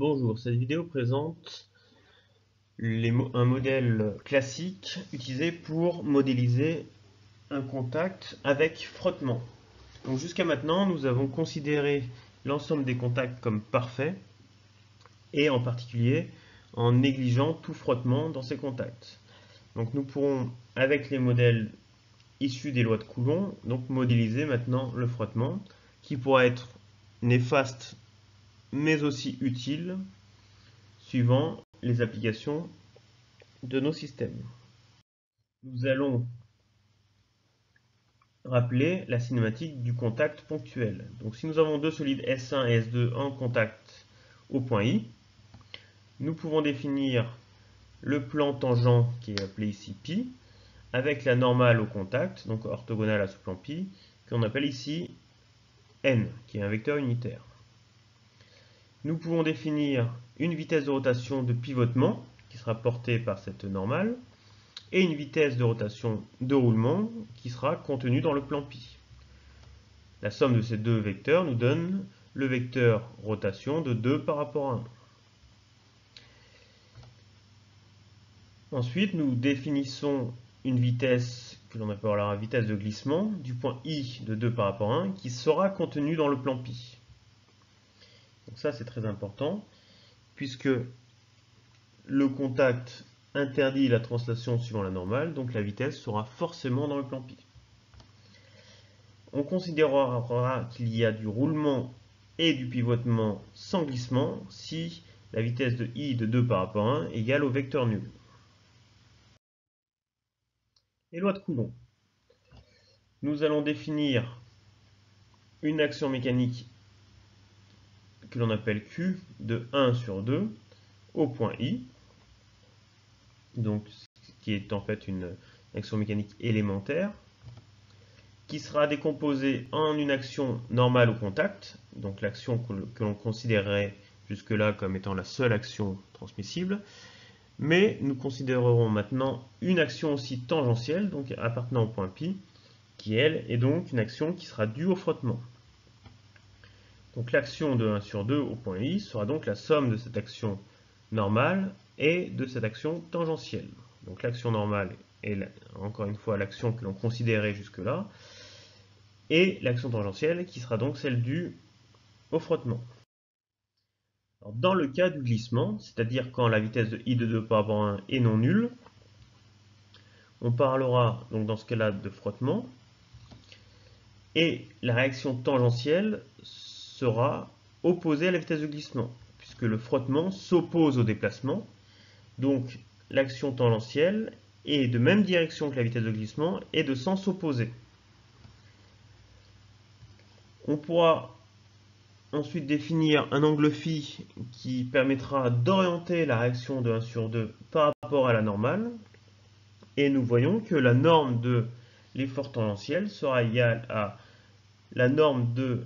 Bonjour, cette vidéo présente un modèle classique utilisé pour modéliser un contact avec frottement. Donc jusqu'à maintenant, nous avons considéré l'ensemble des contacts comme parfaits et en particulier en négligeant tout frottement dans ces contacts. Donc nous pourrons, avec les modèles issus des lois de Coulomb, donc modéliser maintenant le frottement qui pourra être néfaste mais aussi utile suivant les applications de nos systèmes. Nous allons rappeler la cinématique du contact ponctuel. Donc si nous avons deux solides S1 et S2 en contact au point I, nous pouvons définir le plan tangent qui est appelé ici π, avec la normale au contact, donc orthogonale à ce plan π, qu'on appelle ici n, qui est un vecteur unitaire. Nous pouvons définir une vitesse de rotation de pivotement, qui sera portée par cette normale, et une vitesse de rotation de roulement qui sera contenue dans le plan π. La somme de ces deux vecteurs nous donne le vecteur rotation de 2 par rapport à 1. Ensuite, nous définissons une vitesse que l'on appellera vitesse de glissement du point I de 2 par rapport à 1 qui sera contenue dans le plan π. Donc ça, c'est très important puisque le contact interdit la translation suivant la normale, donc la vitesse sera forcément dans le plan π. On considérera qu'il y a du roulement et du pivotement sans glissement si la vitesse de I de 2 par rapport à 1 est égale au vecteur nul. Les lois de Coulomb. Nous allons définir une action mécanique que l'on appelle Q de 1 sur 2 au point I, donc qui est en fait une action mécanique élémentaire, qui sera décomposée en une action normale au contact, donc l'action que l'on considérerait jusque-là comme étant la seule action transmissible, mais nous considérerons maintenant une action aussi tangentielle, donc appartenant au point π, qui elle est donc une action qui sera due au frottement. Donc l'action de 1 sur 2 au point I sera donc la somme de cette action normale et de cette action tangentielle. Donc l'action normale est encore une fois l'action que l'on considérait jusque-là, et l'action tangentielle qui sera donc celle due au frottement. Alors, dans le cas du glissement, c'est-à-dire quand la vitesse de I de 2 par rapport à 1 est non nulle, on parlera donc dans ce cas-là de frottement, et la réaction tangentielle sera opposée à la vitesse de glissement, puisque le frottement s'oppose au déplacement, donc l'action tangentielle est de même direction que la vitesse de glissement et de sens opposé. On pourra ensuite définir un angle phi qui permettra d'orienter la réaction de 1 sur 2 par rapport à la normale. Et nous voyons que la norme de l'effort tangentiel sera égale à la norme de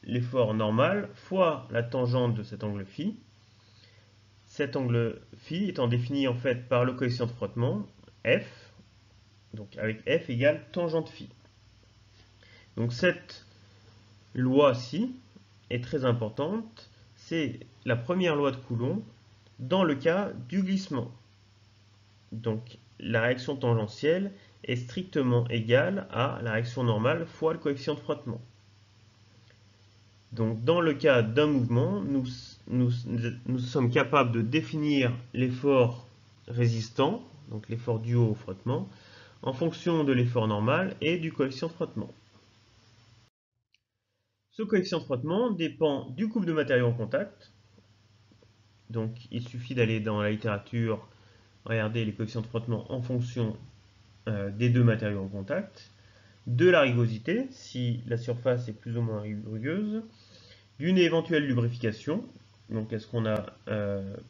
l'effort normal fois la tangente de cet angle phi. Cet angle phi étant défini en fait par le coefficient de frottement, f, donc avec f égale tangente phi. Donc cette loi-ci est très importante, c'est la première loi de Coulomb dans le cas du glissement. Donc la réaction tangentielle est strictement égale à la réaction normale fois le coefficient de frottement. Donc dans le cas d'un mouvement, nous sommes capables de définir l'effort résistant, donc l'effort dû au frottement, en fonction de l'effort normal et du coefficient de frottement. Ce coefficient de frottement dépend du couple de matériaux en contact. Donc il suffit d'aller dans la littérature, regarder les coefficients de frottement en fonction des deux matériaux en contact, de la rugosité, si la surface est plus ou moins rugueuse, d'une éventuelle lubrification, donc est-ce qu'on a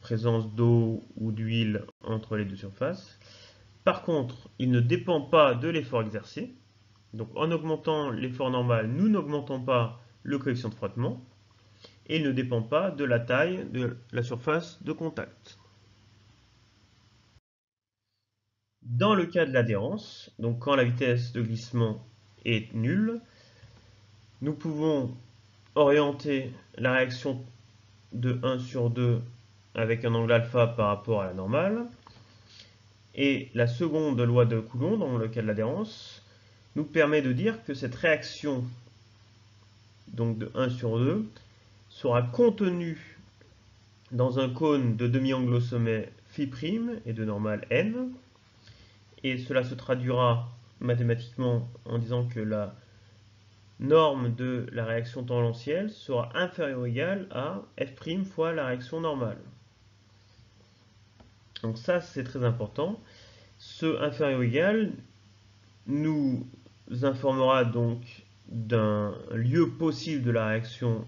présence d'eau ou d'huile entre les deux surfaces. Par contre, il ne dépend pas de l'effort exercé, donc en augmentant l'effort normal, nous n'augmentons pas le coefficient de frottement, et il ne dépend pas de la taille de la surface de contact. Dans le cas de l'adhérence, donc quand la vitesse de glissement est nulle, nous pouvons orienter la réaction de 1 sur 2 avec un angle alpha par rapport à la normale. Et la seconde loi de Coulomb, dans le cas de l'adhérence, nous permet de dire que cette réaction donc de 1 sur 2 sera contenue dans un cône de demi-angle au sommet phi' et de normale n. Et cela se traduira mathématiquement en disant que la norme de la réaction tangentielle sera inférieure ou égale à f' fois la réaction normale. Donc ça, c'est très important. Ce inférieur ou égal nous informera donc d'un lieu possible de la réaction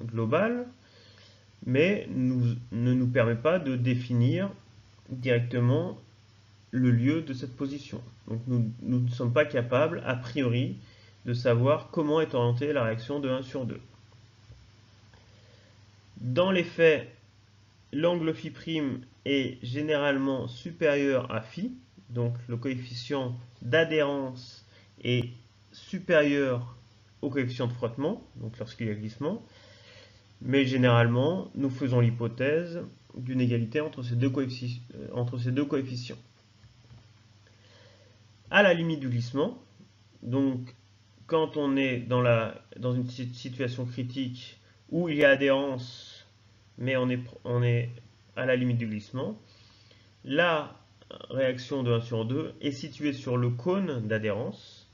globale, mais ne nous permet pas de définir directement le lieu de cette position. Donc nous ne sommes pas capables, a priori, de savoir comment est orientée la réaction de 1 sur 2. Dans les faits, l'angle phi' est généralement supérieur à phi, donc le coefficient d'adhérence est supérieur au coefficient de frottement, donc lorsqu'il y a glissement, mais généralement nous faisons l'hypothèse d'une égalité entre ces deux coefficients. À la limite du glissement, donc quand on est dans une situation critique où il y a adhérence, mais on est à la limite du glissement, la réaction de 1 sur 2 est située sur le cône d'adhérence,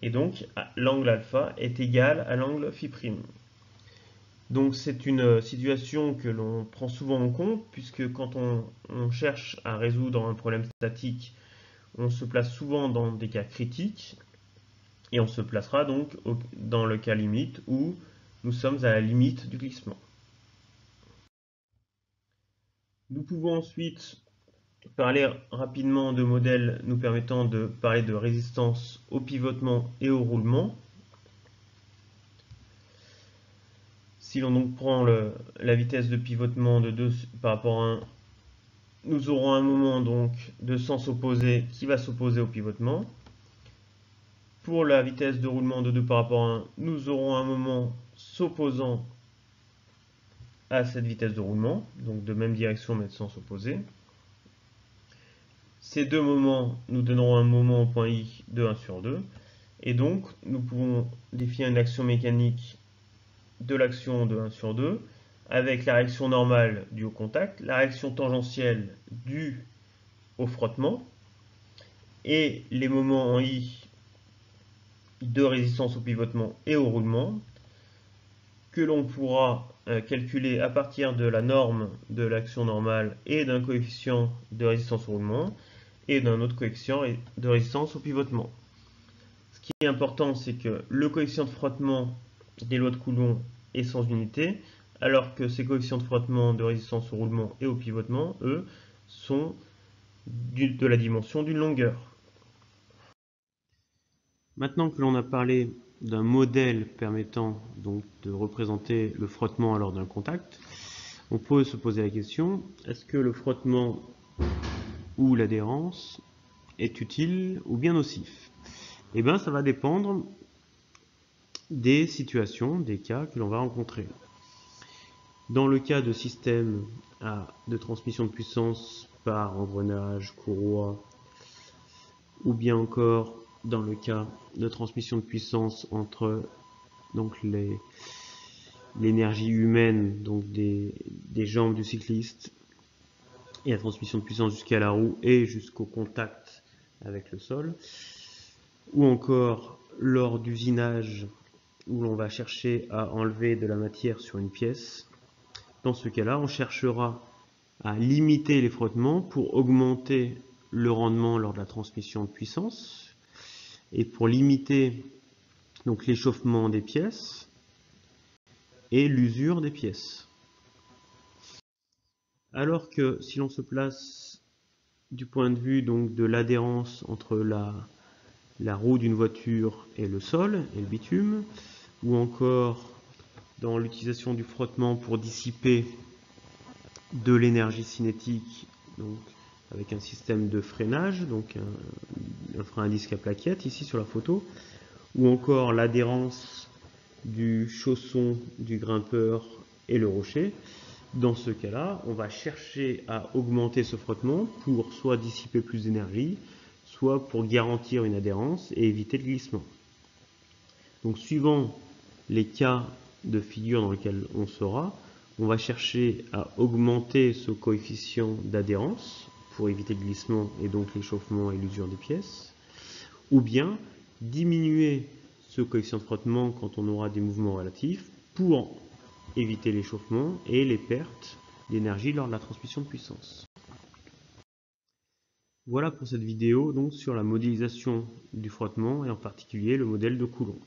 et donc l'angle alpha est égal à l'angle phi'. Donc c'est une situation que l'on prend souvent en compte, puisque quand on cherche à résoudre un problème statique, on se place souvent dans des cas critiques, et on se placera donc dans le cas limite où nous sommes à la limite du glissement. Nous pouvons ensuite parler rapidement de modèles nous permettant de parler de résistance au pivotement et au roulement. Si l'on donc prend la vitesse de pivotement de 2 par rapport à 1, nous aurons un moment donc de sens opposé qui va s'opposer au pivotement. Pour la vitesse de roulement de 2 par rapport à 1, nous aurons un moment s'opposant à cette vitesse de roulement, donc de même direction mais de sens opposé. Ces deux moments nous donneront un moment au point I de 1 sur 2, et donc nous pouvons définir une action mécanique de l'action de 1 sur 2, avec la réaction normale due au contact, la réaction tangentielle due au frottement, et les moments en I de résistance au pivotement et au roulement, que l'on pourra calculer à partir de la norme de l'action normale et d'un coefficient de résistance au roulement, et d'un autre coefficient de résistance au pivotement. Ce qui est important, c'est que le coefficient de frottement des lois de Coulomb est sans unité, alors que ces coefficients de frottement, de résistance au roulement et au pivotement, eux, sont de la dimension d'une longueur. Maintenant que l'on a parlé d'un modèle permettant donc de représenter le frottement lors d'un contact, on peut se poser la question, est-ce que le frottement ou l'adhérence est utile ou bien nocif? Eh bien, ça va dépendre des situations, des cas que l'on va rencontrer. Dans le cas de système de transmission de puissance par engrenage, courroie, ou bien encore dans le cas de transmission de puissance entre donc l'énergie humaine, donc des jambes du cycliste, et la transmission de puissance jusqu'à la roue et jusqu'au contact avec le sol, ou encore lors d'usinage où l'on va chercher à enlever de la matière sur une pièce. Dans ce cas-là, on cherchera à limiter les frottements pour augmenter le rendement lors de la transmission de puissance et pour limiter donc l'échauffement des pièces et l'usure des pièces. Alors que si l'on se place du point de vue donc de l'adhérence entre la roue d'une voiture et le sol et le bitume, ou encore dans l'utilisation du frottement pour dissiper de l'énergie cinétique, donc avec un système de freinage, donc un frein à disque à plaquettes ici sur la photo, ou encore l'adhérence du chausson du grimpeur et le rocher. Dans ce cas-là, on va chercher à augmenter ce frottement pour soit dissiper plus d'énergie, soit pour garantir une adhérence et éviter le glissement. Donc suivant les cas de figure dans lesquels on sera, on va chercher à augmenter ce coefficient d'adhérence pour éviter le glissement et donc l'échauffement et l'usure des pièces, ou bien diminuer ce coefficient de frottement quand on aura des mouvements relatifs pour éviter l'échauffement et les pertes d'énergie lors de la transmission de puissance. Voilà pour cette vidéo donc sur la modélisation du frottement et en particulier le modèle de Coulomb.